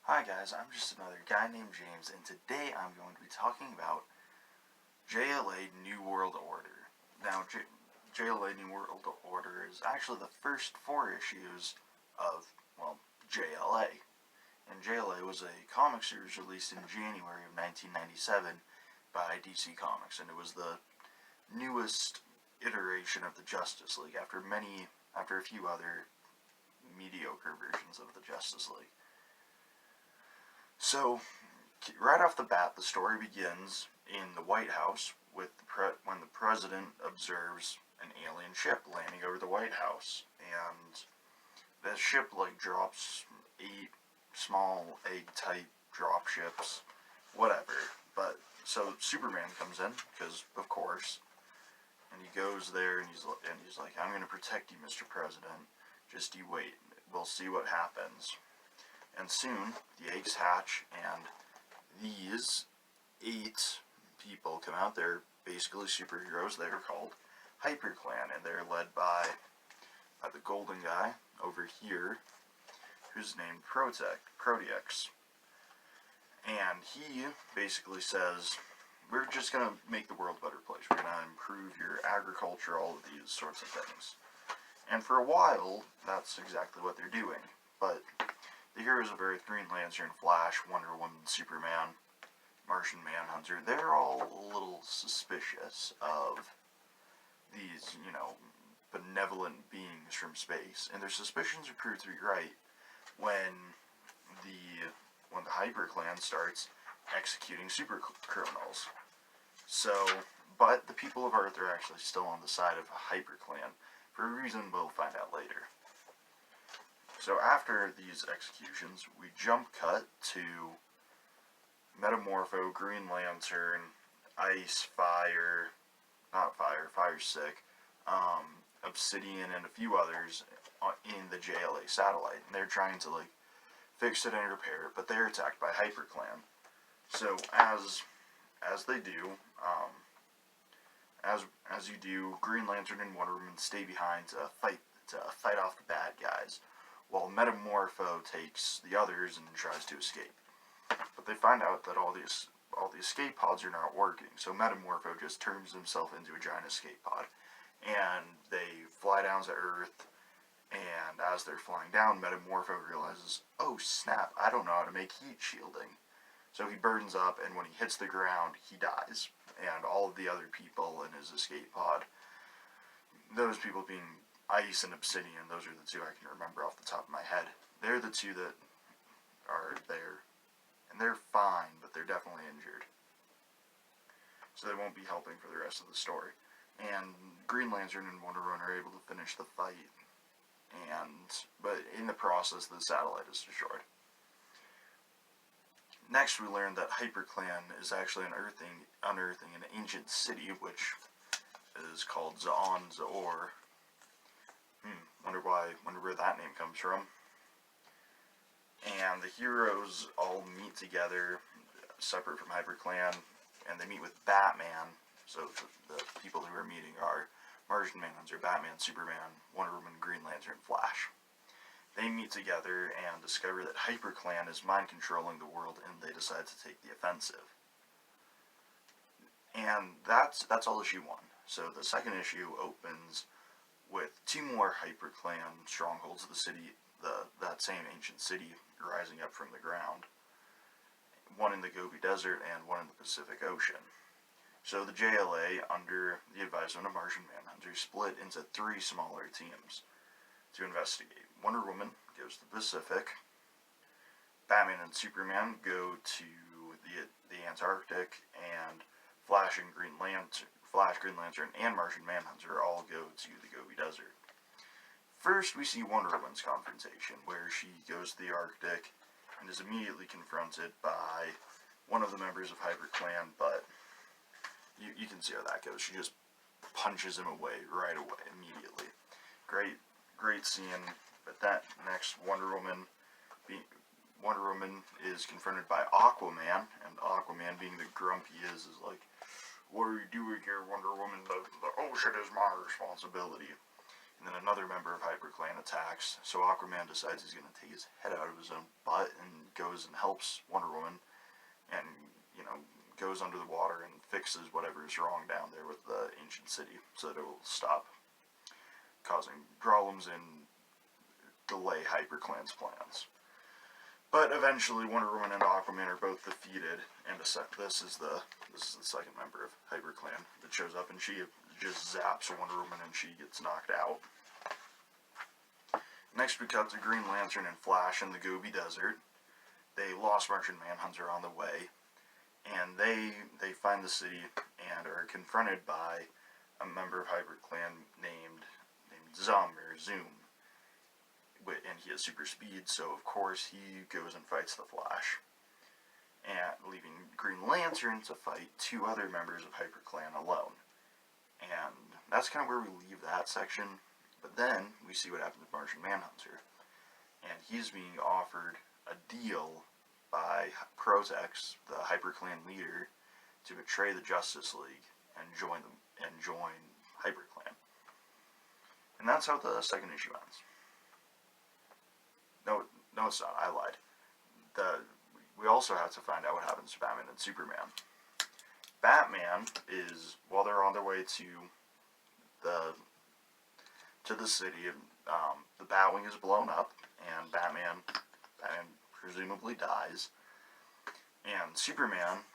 Hi guys, I'm just another guy named James, and today I'm going to be talking about JLA New World Order. Now, JLA New World Order is actually the first 4 issues of, well, JLA. And JLA was a comic series released in January of 1997 by DC Comics, and it was the newest iteration of the Justice League after a few other mediocre versions of the Justice League. So, right off the bat, the story begins in the White House with when the president observes an alien ship landing over the White House, and the ship drops 8 small egg-type drop ships, whatever. But so Superman comes in because, of course, and he goes there and he's like, "I'm going to protect you, Mr. President. Just you wait. We'll see what happens." And soon, the eggs hatch, and these 8 people come out. They're basically superheroes. They're called Hyper Clan, and they're led by the golden guy over here, who's named Protex. And he basically says, we're just going to make the world a better place. We're going to improve your agriculture, all of these sorts of things. And for a while, that's exactly what they're doing. But the heroes of Earth, Green Lantern, Flash, Wonder Woman, Superman, Martian Manhunter, they're all a little suspicious of these, benevolent beings from space. And their suspicions are proved to be right when the Hyper Clan starts executing super criminals. So, but the people of Earth are actually still on the side of Hyper Clan, for a reason we'll find out later. So after these executions, we jump cut to Metamorpho, Green Lantern, Ice, Fire's sick, Obsidian, and a few others in the JLA satellite. And they're trying to, fix it and repair it, but they're attacked by Hyper Clan. So as they do, as you do, Green Lantern and Wonder Woman stay behind to fight off the bad guys, while Metamorpho takes the others and tries to escape. But they find out that all the escape pods are not working, so Metamorpho just turns himself into a giant escape pod, and they fly down to Earth, and as they're flying down, Metamorpho realizes, oh snap, I don't know how to make heat shielding. So he burns up, and when he hits the ground, he dies. And all of the other people in his escape pod, those people being Ice and Obsidian, those are the 2 I can remember off the top of my head. They're the 2 that are there. And they're fine, but they're definitely injured. So they won't be helping for the rest of the story. And Green Lantern and Wonder Woman are able to finish the fight. But in the process, the satellite is destroyed. Next, we learned that Hyper Clan is actually unearthing an ancient city, which is called Za'or. Wonder where that name comes from. And the heroes all meet together, separate from Hyper Clan, and they meet with Batman. So the people who are meeting are Martian Manhunter, Batman, Superman, Wonder Woman, Green Lantern, Flash. They meet together and discover that Hyper Clan is mind-controlling the world, and they decide to take the offensive. And that's all issue 1. So the second issue opens with 2 more Hyper Clan strongholds of the city, that same ancient city rising up from the ground. One in the Gobi Desert and one in the Pacific Ocean. So the JLA, under the advisement of Martian Manhunter, split into 3 smaller teams to investigate. Wonder Woman goes to the Pacific. Batman and Superman go to the Antarctic, and Flash, Green Lantern, and Martian Manhunter all go to the Gobi Desert. First, we see Wonder Woman's confrontation, where she goes to the Arctic and is immediately confronted by one of the members of Hyper Clan, but you can see how that goes. She just punches him away right away, immediately. Great scene. But that next, Wonder Woman is confronted by Aquaman, and Aquaman, being the grump he is like, "What are you doing here, Wonder Woman? The ocean is my responsibility." And then another member of HyperClan attacks, so Aquaman decides he's going to take his head out of his own butt and goes and helps Wonder Woman and, goes under the water and fixes whatever is wrong down there with the ancient city so that it will stop causing problems and delay HyperClan's plans. But eventually, Wonder Woman and Aquaman are both defeated, and this is the second member of HyperClan that shows up, and she just zaps Wonder Woman, and she gets knocked out. Next, we cut to Green Lantern and Flash in the Gobi Desert. They lost Martian Manhunter on the way, and they find the city and are confronted by a member of HyperClan named Zoom. And he has super speed, so of course he goes and fights the Flash, and leaving Green Lantern to fight two other members of HyperClan alone. And that's kind of where we leave that section. But then we see what happens with Martian Manhunter, and he's being offered a deal by Protex, the HyperClan leader, to betray the Justice League and join HyperClan. And that's how the second issue ends. No, it's not. I lied. We also have to find out what happens to Batman and Superman. Batman is, while they're on their way to the city, the Batwing is blown up, and Batman presumably dies, and Superman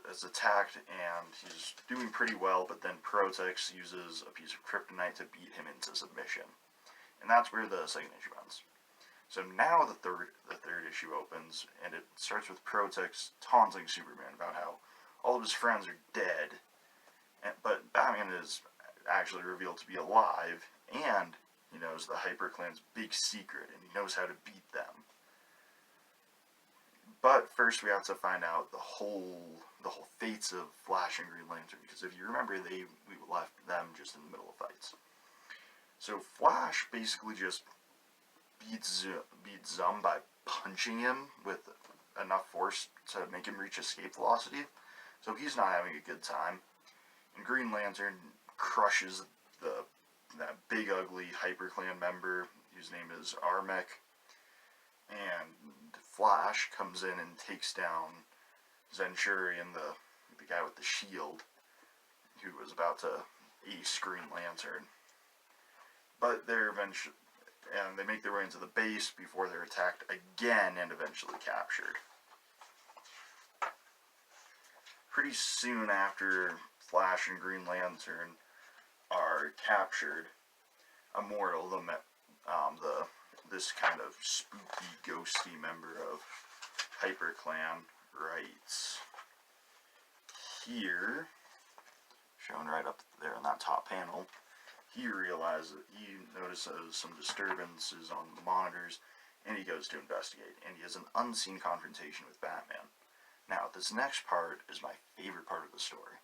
is attacked, and he's doing pretty well, but then Protex uses a piece of kryptonite to beat him into submission. And that's where the second issue ends. So now the third issue opens, and it starts with Protex taunting Superman about how all of his friends are dead, but Batman is actually revealed to be alive, and he knows the HyperClan's big secret, and he knows how to beat them. But first we have to find out the whole fates of Flash and Green Lantern, because if you remember, we left them just in the middle of fights. So Flash basically just beats Zum by punching him with enough force to make him reach escape velocity, so he's not having a good time. And Green Lantern crushes that big ugly HyperClan member whose name is Armek, and Flash comes in and takes down Centurion, the guy with the shield, who was about to ace Green Lantern. But they make their way into the base before they're attacked again and eventually captured. Pretty soon after Flash and Green Lantern are captured, Immortal, this kind of spooky, ghosty member of HyperClan, writes here, shown right up there in that top panel, he notices some disturbances on the monitors, and he goes to investigate, and he has an unseen confrontation with Batman. Now, this next part is my favorite part of the story.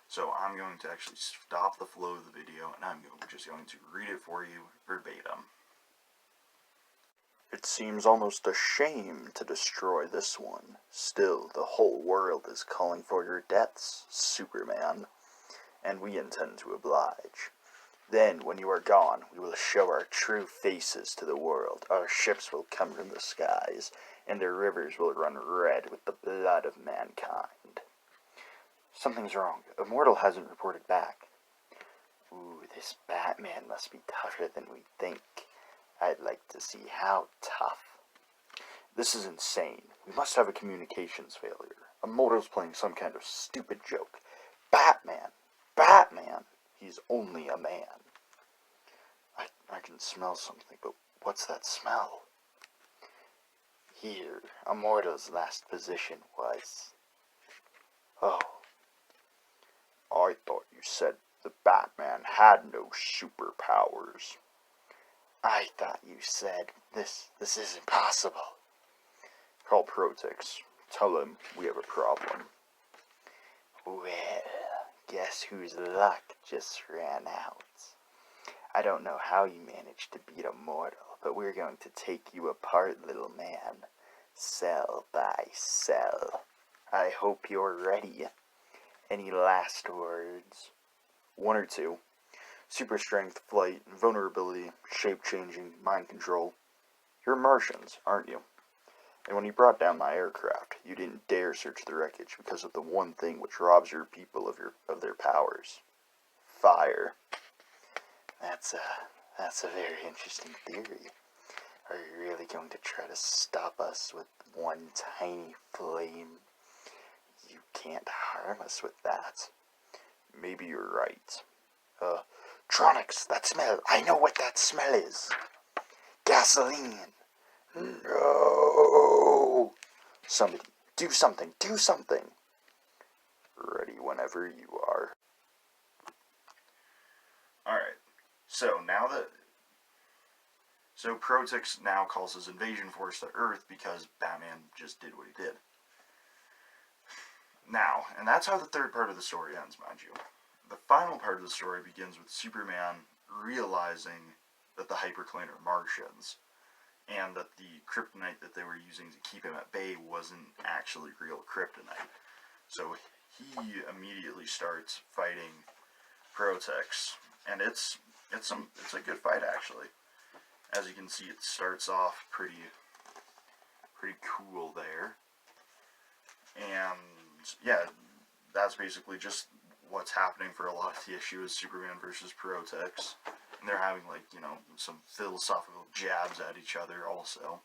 So I'm going to actually stop the flow of the video, and I'm just going to read it for you verbatim. It seems almost a shame to destroy this one. Still, the whole world is calling for your deaths, Superman, and we intend to oblige. Then, when you are gone, we will show our true faces to the world. Our ships will come from the skies, and their rivers will run red with the blood of mankind. Something's wrong. Immortal hasn't reported back. Ooh, this Batman must be tougher than we think. I'd like to see how tough. This is insane. We must have a communications failure. Immortal's playing some kind of stupid joke. Batman! He's only a man. I can smell something, but what's that smell? Here, Immortal's last position was... Oh. I thought you said the Batman had no superpowers. I thought you said this isn't possible. Call Protex. Tell him we have a problem. Well, guess whose luck just ran out. I don't know how you managed to beat Immortal, but we're going to take you apart, little man. Cell by cell. I hope you're ready. Any last words? one or two. Super strength, flight, vulnerability, shape-changing, mind control. You're Martians, aren't you? And when you brought down my aircraft, you didn't dare search the wreckage because of the one thing which robs your people of their powers. Fire. That's a very interesting theory. Are you really going to try to stop us with one tiny flame? You can't harm us with that. Maybe you're right. Tronics, that smell. I know what that smell is. Gasoline. No. Somebody, do something. Ready whenever you are. Alright, so Protix now calls his invasion force to Earth because Batman just did what he did. Now, and that's how the third part of the story ends, mind you. The final part of the story begins with Superman realizing that the Hyperclan are Martians, and that the kryptonite that they were using to keep him at bay wasn't actually real kryptonite. So he immediately starts fighting Protix, and it's a good fight actually. As you can see, it starts off pretty cool there, and yeah, that's basically just what's happening for a lot of the issue is Superman versus Protix, and they're having some philosophical jabs at each other also,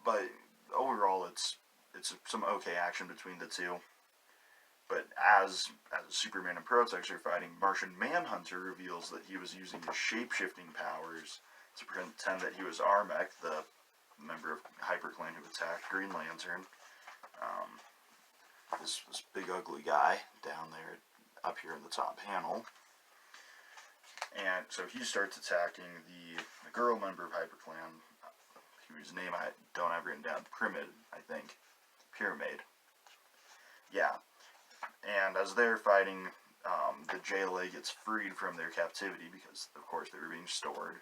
but overall it's some okay action between the two. But as Superman and Protix are fighting, Martian Manhunter reveals that he was using his shape-shifting powers to pretend that he was Armek, the member of Hyperclan who attacked Green Lantern. This big ugly guy down there, up here in the top panel. And so he starts attacking the girl member of Hyperclan, whose name I don't have written down, Pyramid. Yeah. And as they're fighting, the JLA gets freed from their captivity because, of course, they were being stored.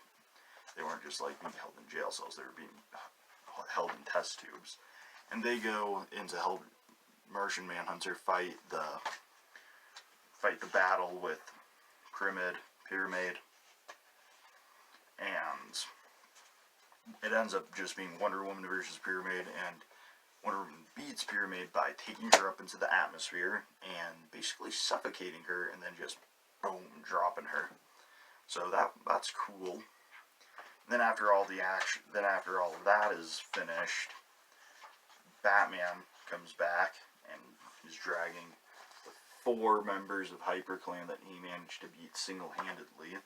They weren't just being held in jail cells; they were being held in test tubes. And they go in to help Martian Manhunter fight the battle with Pyramid, and it ends up just being Wonder Woman versus Pyramid, and Wonder Woman beats Pyramid by taking her up into the atmosphere and basically suffocating her, and then just boom, dropping her. So that's cool. Then after all of that is finished, Batman comes back and he's dragging the 4 members of Hyperclan that he managed to beat single-handedly.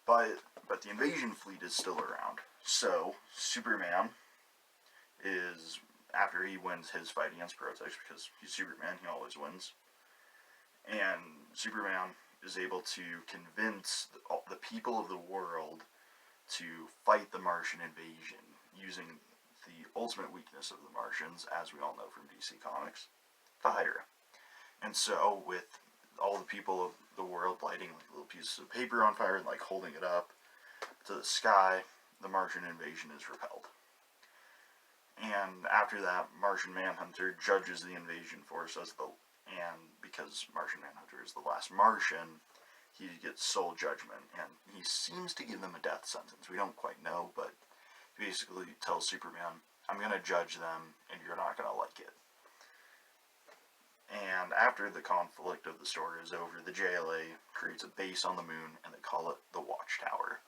But the invasion fleet is still around. So Superman is, after he wins his fight against Protix, because he's Superman, he always wins, and Superman is able to convince the people of the world to fight the Martian invasion using the ultimate weakness of the Martians, as we all know from DC Comics, the Hydra. And so, with all the people of the world lighting little pieces of paper on fire and holding it up to the sky, the Martian invasion is repelled. And after that, Martian Manhunter judges the invasion force and because Martian Manhunter is the last Martian, he gets sole judgment, and he seems to give them a death sentence. We don't quite know, but he basically tells Superman, I'm going to judge them, and you're not going to like it. And after the conflict of the story is over, the JLA creates a base on the moon, and they call it the Watchtower.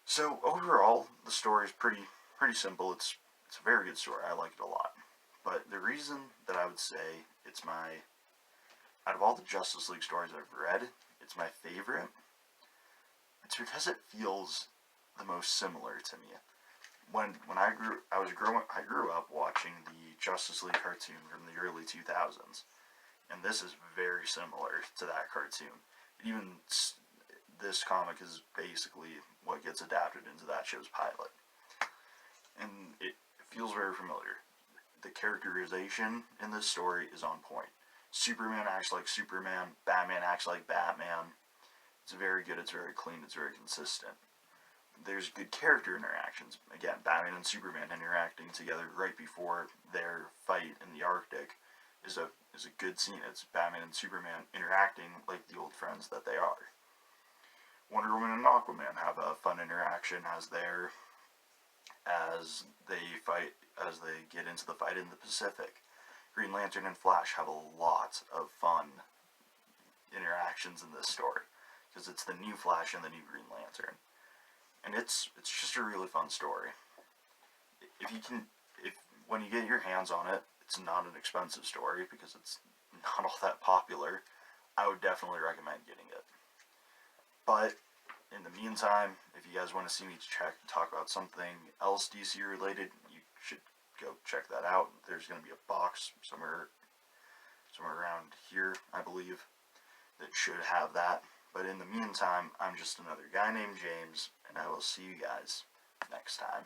So overall, the story is pretty simple. It's a very good story. I like it a lot. But the reason that I would say it's out of all the Justice League stories I've read, it's my favorite. It's because it feels the most similar to me. When I grew up watching the Justice League cartoon from the early 2000s, and this is very similar to that cartoon. Even this comic is basically what gets adapted into that show's pilot, and it feels very familiar. The characterization in this story is on point. Superman acts like Superman, Batman acts like Batman. It's very good, it's very clean, it's very consistent. There's good character interactions. Again, Batman and Superman interacting together right before their fight in the Arctic is a is a good scene. It's Batman and Superman interacting like the old friends that they are. Wonder Woman and Aquaman have a fun interaction as they get into the fight in the Pacific. Green Lantern and Flash have a lot of fun interactions in this story because it's the new Flash and the new Green Lantern, and it's just a really fun story. If when you get your hands on it, it's not an expensive story because it's not all that popular. I would definitely recommend getting it. But in the meantime, if you guys want to see me talk about something else DC related, you should go check that out. There's going to be a box somewhere around here, I believe, that should have that. But in the meantime, I'm just another guy named James, and I will see you guys next time.